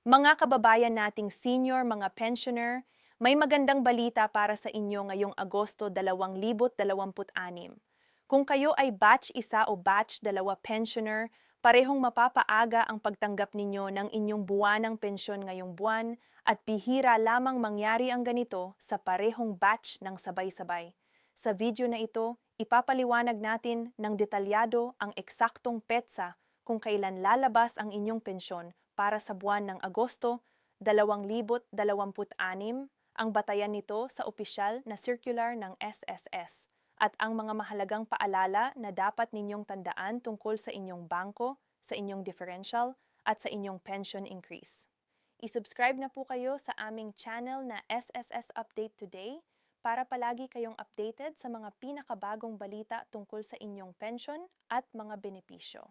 Mga kababayan nating senior, mga pensioner, may magandang balita para sa inyo ngayong Agosto 2026. Kung kayo ay batch 1 o batch 2 pensioner, parehong mapapaaga ang pagtanggap ninyo ng inyong buwanang pensyon ngayong buwan at bihira lamang mangyari ang ganito sa parehong batch ng sabay-sabay. Sa video na ito, ipapaliwanag natin ng detalyado ang eksaktong petsa kung kailan lalabas ang inyong pensyon para sa buwan ng Agosto 2026, ang batayan nito sa opisyal na circular ng SSS at ang mga mahalagang paalala na dapat ninyong tandaan tungkol sa inyong bangko, sa inyong differential at sa inyong pension increase. I-subscribe na po kayo sa aming channel na SSS Update Today para palagi kayong updated sa mga pinakabagong balita tungkol sa inyong pension at mga benepisyo.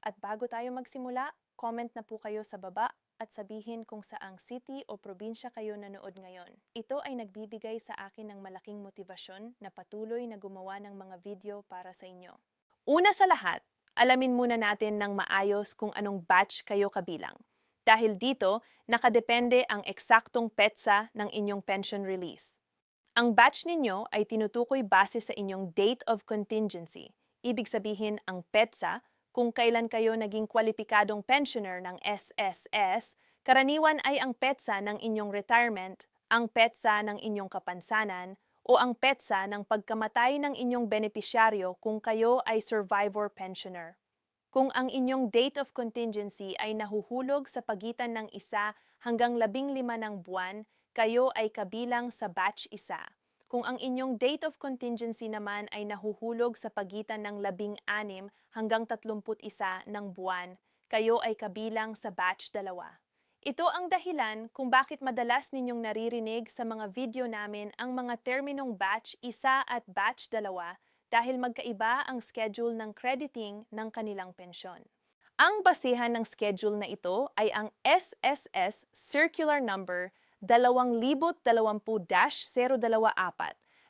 At bago tayo magsimula, comment na po kayo sa baba at sabihin kung saang city o probinsya kayo nanood ngayon. Ito ay nagbibigay sa akin ng malaking motibasyon na patuloy na gumawa ng mga video para sa inyo. Una sa lahat, alamin muna natin ng maayos kung anong batch kayo kabilang. Dahil dito, nakadepende ang eksaktong petsa ng inyong pension release. Ang batch ninyo ay tinutukoy base sa inyong date of contingency. Ibig sabihin ang petsa kung kailan kayo naging kwalipikadong pensioner ng SSS, karaniwan ay ang petsa ng inyong retirement, ang petsa ng inyong kapansanan, o ang petsa ng pagkamatay ng inyong benepisyaryo kung kayo ay survivor pensioner. Kung ang inyong date of contingency ay nahuhulog sa pagitan ng 1 hanggang 15 ng buwan, kayo ay kabilang sa batch 1. Kung ang inyong date of contingency naman ay nahuhulog sa pagitan ng 16 hanggang 31 ng buwan, kayo ay kabilang sa batch 2. Ito ang dahilan kung bakit madalas ninyong naririnig sa mga video namin ang mga terminong batch 1 at batch 2 dahil magkaiba ang schedule ng crediting ng kanilang pensyon. Ang basihan ng schedule na ito ay ang SSS Circular Number 2020-024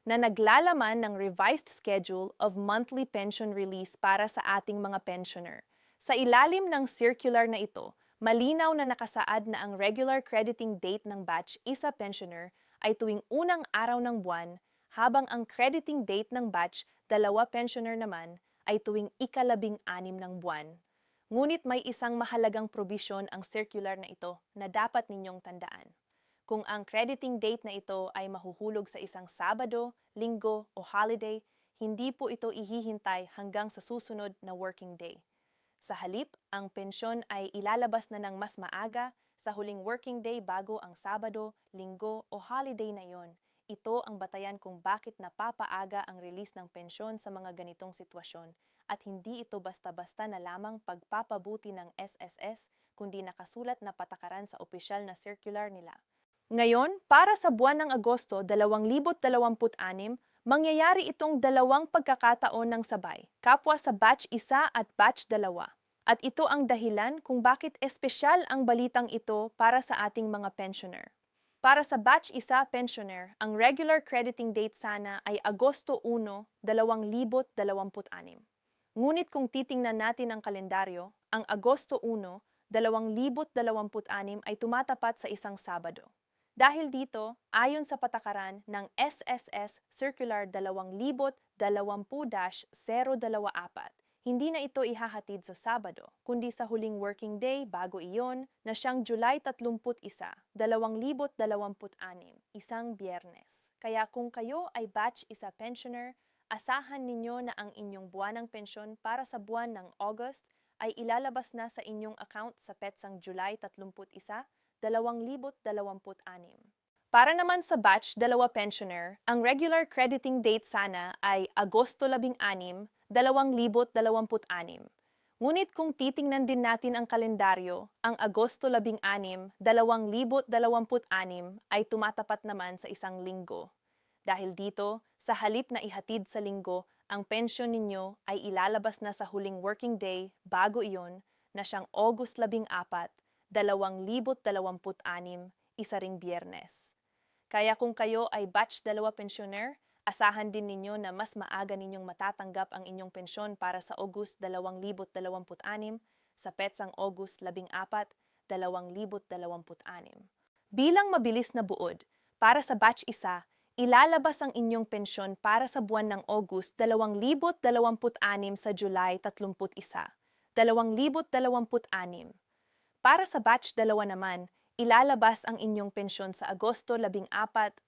na naglalaman ng revised schedule of monthly pension release para sa ating mga pensioner. Sa ilalim ng circular na ito, malinaw na nakasaad na ang regular crediting date ng batch 1 pensioner ay tuwing unang araw ng buwan, habang ang crediting date ng batch 2 pensioner naman ay tuwing ika-16 ng buwan. Ngunit may isang mahalagang probisyon ang circular na ito na dapat ninyong tandaan. Kung ang crediting date na ito ay mahuhulog sa isang Sabado, Linggo o holiday, hindi po ito ihihintay hanggang sa susunod na working day. Sa halip, ang pensyon ay ilalabas na ng mas maaga sa huling working day bago ang Sabado, Linggo o holiday na yon. Ito ang batayan kung bakit napapaaga ang release ng pensyon sa mga ganitong sitwasyon at hindi ito basta-basta na lamang pagpapabuti ng SSS kundi nakasulat na patakaran sa opisyal na circular nila. Ngayon, para sa buwan ng Agosto 2026, mangyayari itong dalawang pagkakataon ng sabay, kapwa sa batch 1 at batch 2. At ito ang dahilan kung bakit espesyal ang balitang ito para sa ating mga pensioner. Para sa batch 1 pensioner, ang regular crediting date sana ay Agosto 1, 2026. Ngunit kung titingnan natin ang kalendaryo, ang Agosto 1, 2026 ay tumatapat sa isang Sabado. Dahil dito, ayon sa patakaran ng SSS Circular 2020-024, hindi na ito ihahatid sa Sabado, kundi sa huling working day bago iyon na siyang July 31, 2026, isang Biyernes. Kaya kung kayo ay batch 1 pensioner, asahan ninyo na ang inyong buwanang pensyon para sa buwan ng August ay ilalabas na sa inyong account sa petsang July 31, 2026. Para naman sa batch 2 pensioner, ang regular crediting date sana ay Agosto 16, 2026. Ngunit kung titingnan din natin ang kalendaryo, ang Agosto 16, 2026 ay tumatapat naman sa isang linggo. Dahil dito, sa halip na ihatid sa linggo, ang pensyon ninyo ay ilalabas na sa huling working day bago iyon na siyang August 14, 2026, isa ring Biyernes. Kaya kung kayo ay batch 2 pensioner, asahan din ninyo na mas maaga ninyong matatanggap ang inyong pensyon para sa August 2026 sa petsang August 14, 2026. Bilang mabilis na buod, para sa batch 1, ilalabas ang inyong pensyon para sa buwan ng August 2026 sa July 31, 2026. Para sa batch 2 naman, ilalabas ang inyong pensyon sa Agosto 14,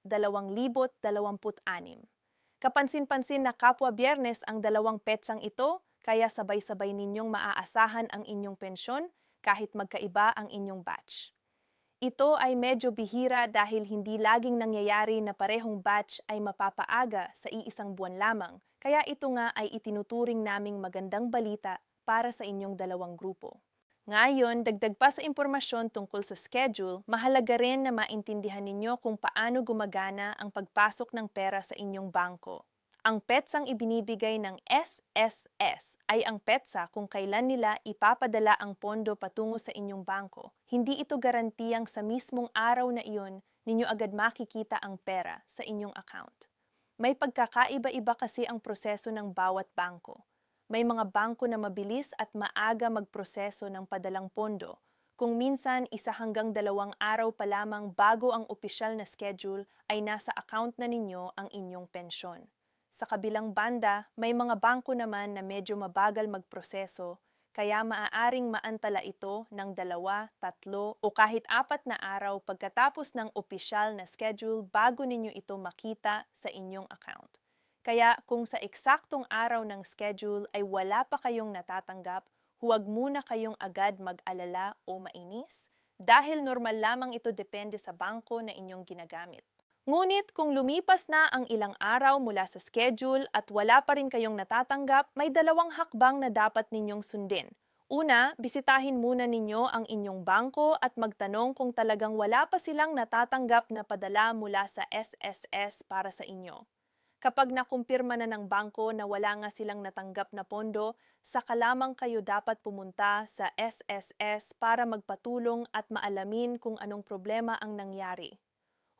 2026. Kapansin-pansin na kapwa Biyernes ang dalawang petsang ito, kaya sabay-sabay ninyong maaasahan ang inyong pensyon kahit magkaiba ang inyong batch. Ito ay medyo bihira dahil hindi laging nangyayari na parehong batch ay mapapaaga sa iisang buwan lamang, kaya ito nga ay itinuturing naming magandang balita para sa inyong dalawang grupo. Ngayon, dagdag pa sa impormasyon tungkol sa schedule, mahalaga rin na maintindihan ninyo kung paano gumagana ang pagpasok ng pera sa inyong bangko. Ang petsang ibinibigay ng SSS ay ang petsa kung kailan nila ipapadala ang pondo patungo sa inyong bangko. Hindi ito garantiyang sa mismong araw na iyon ninyo agad makikita ang pera sa inyong account. May pagkakaiba-iba kasi ang proseso ng bawat bangko. May mga bangko na mabilis at maaga magproseso ng padalang pondo. Kung minsan, 1 hanggang 2 araw pa lamang bago ang opisyal na schedule ay nasa account na ninyo ang inyong pensyon. Sa kabilang banda, may mga bangko naman na medyo mabagal magproseso, kaya maaaring maantala ito ng 2, 3 o kahit 4 na araw pagkatapos ng opisyal na schedule bago ninyo ito makita sa inyong account. Kaya kung sa eksaktong araw ng schedule ay wala pa kayong natatanggap, huwag muna kayong agad mag-alala o mainis dahil normal lamang ito depende sa bangko na inyong ginagamit. Ngunit kung lumipas na ang ilang araw mula sa schedule at wala pa rin kayong natatanggap, may 2 hakbang na dapat ninyong sundin. Una, bisitahin muna ninyo ang inyong bangko at magtanong kung talagang wala pa silang natatanggap na padala mula sa SSS para sa inyo. Kapag nakumpirma na ng bangko na wala nga silang natanggap na pondo, saka lamang kayo dapat pumunta sa SSS para magpatulong at maalamin kung anong problema ang nangyari.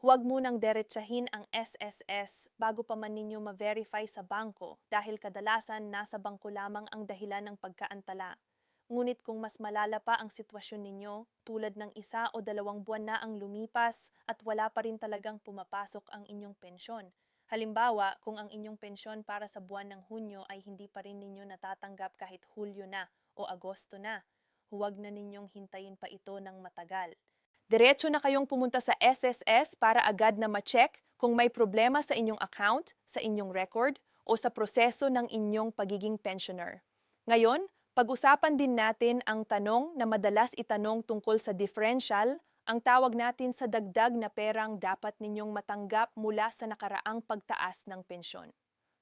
Huwag munang diretsahin ang SSS bago pa man ninyo ma-verify sa bangko dahil kadalasan nasa bangko lamang ang dahilan ng pagkaantala. Ngunit kung mas malala pa ang sitwasyon ninyo, tulad ng 1 o 2 buwan na ang lumipas at wala pa rin talagang pumapasok ang inyong pensyon, halimbawa, kung ang inyong pensyon para sa buwan ng Hunyo ay hindi pa rin ninyo natatanggap kahit Hulyo na o Agosto na, huwag na ninyong hintayin pa ito ng matagal. Diretso na kayong pumunta sa SSS para agad na ma-check kung may problema sa inyong account, sa inyong record, o sa proseso ng inyong pagiging pensioner. Ngayon, pag-usapan din natin ang tanong na madalas itanong tungkol sa differential, ang tawag natin sa dagdag na perang dapat ninyong matanggap mula sa nakaraang pagtaas ng pensyon.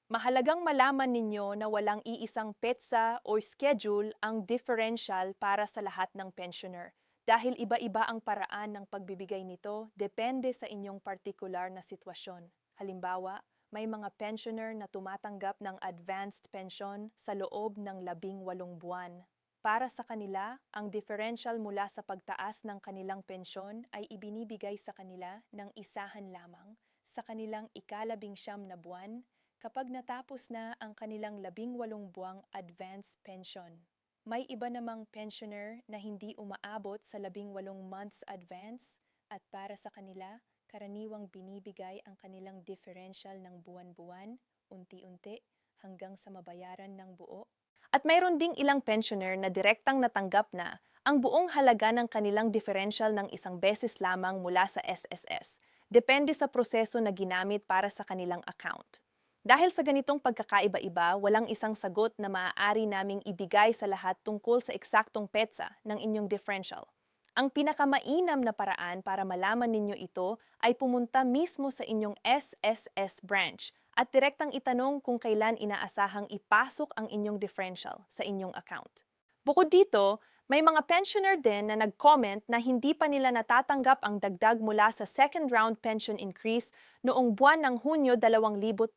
Mahalagang malaman ninyo na walang iisang petsa o schedule ang differential para sa lahat ng pensioner dahil iba-iba ang paraan ng pagbibigay nito depende sa inyong partikular na sitwasyon. Halimbawa, may mga pensioner na tumatanggap ng advanced pension sa loob ng 18 buwan. Para sa kanila, ang differential mula sa pagtaas ng kanilang pensyon ay ibinibigay sa kanila ng isahan lamang sa kanilang ika-19 na buwan kapag natapos na ang kanilang 18 buwang advance pension. May iba namang pensioner na hindi umaabot sa 18 months advance at para sa kanila, karaniwang binibigay ang kanilang differential ng buwan-buwan, unti-unti, hanggang sa mabayaran ng buo. At mayroon ding ilang pensioner na direktang natanggap na ang buong halaga ng kanilang differential ng isang beses lamang mula sa SSS. Depende sa proseso na ginamit para sa kanilang account. Dahil sa ganitong pagkakaiba-iba, walang isang sagot na maaari naming ibigay sa lahat tungkol sa eksaktong petsa ng inyong differential. Ang pinakamainam na paraan para malaman ninyo ito ay pumunta mismo sa inyong SSS branch at direktang itanong kung kailan inaasahang ipasok ang inyong differential sa inyong account. Bukod dito, may mga pensioner din na nag-comment na hindi pa nila natatanggap ang dagdag mula sa second round pension increase noong buwan ng Hunyo 2026.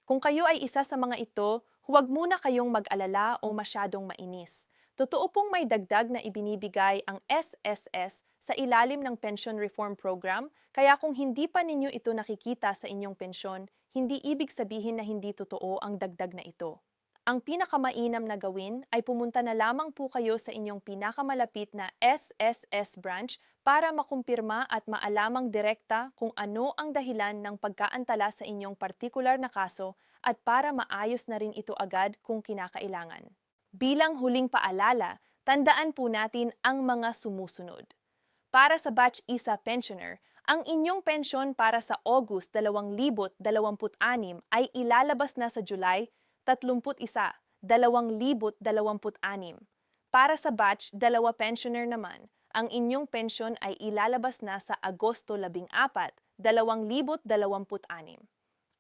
Kung kayo ay isa sa mga ito, huwag muna kayong mag-alala o masyadong mainis. Totoo pong may dagdag na ibinibigay ang SSS sa ilalim ng Pension Reform Program, kaya kung hindi pa ninyo ito nakikita sa inyong pensyon, hindi ibig sabihin na hindi totoo ang dagdag na ito. Ang pinakamainam na gawin ay pumunta na lamang po kayo sa inyong pinakamalapit na SSS branch para makumpirma at maalamang direkta kung ano ang dahilan ng pagkaantala sa inyong partikular na kaso at para maayos na rin ito agad kung kinakailangan. Bilang huling paalala, tandaan po natin ang mga sumusunod. Para sa Batch Isa Pensioner, ang inyong pensyon para sa August 2026 ay ilalabas na sa July 31, 2026. Para sa Batch 2 Pensioner naman, ang inyong pensyon ay ilalabas na sa Agosto 14, 2026.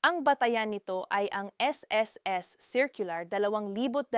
Ang batayan nito ay ang SSS Circular 2020-024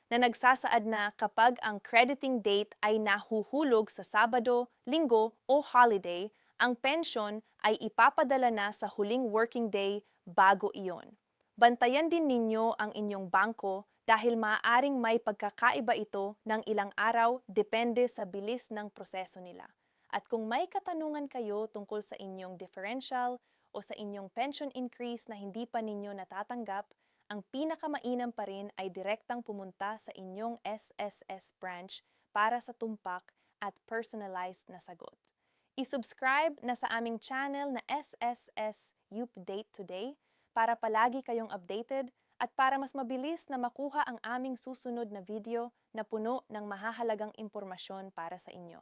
na nagsasaad na kapag ang crediting date ay nahuhulog sa Sabado, Linggo o holiday, ang pensyon ay ipapadala na sa huling working day bago iyon. Bantayan din ninyo ang inyong bangko dahil maaaring may pagkakaiba ito ng ilang araw depende sa bilis ng proseso nila. At kung may katanungan kayo tungkol sa inyong differential o sa inyong pension increase na hindi pa ninyo natatanggap, ang pinakamainam pa rin ay direktang pumunta sa inyong SSS branch para sa tumpak at personalized na sagot. I-subscribe na sa aming channel na SSS Update Today para palagi kayong updated at para mas mabilis na makuha ang aming susunod na video na puno ng mahahalagang impormasyon para sa inyo.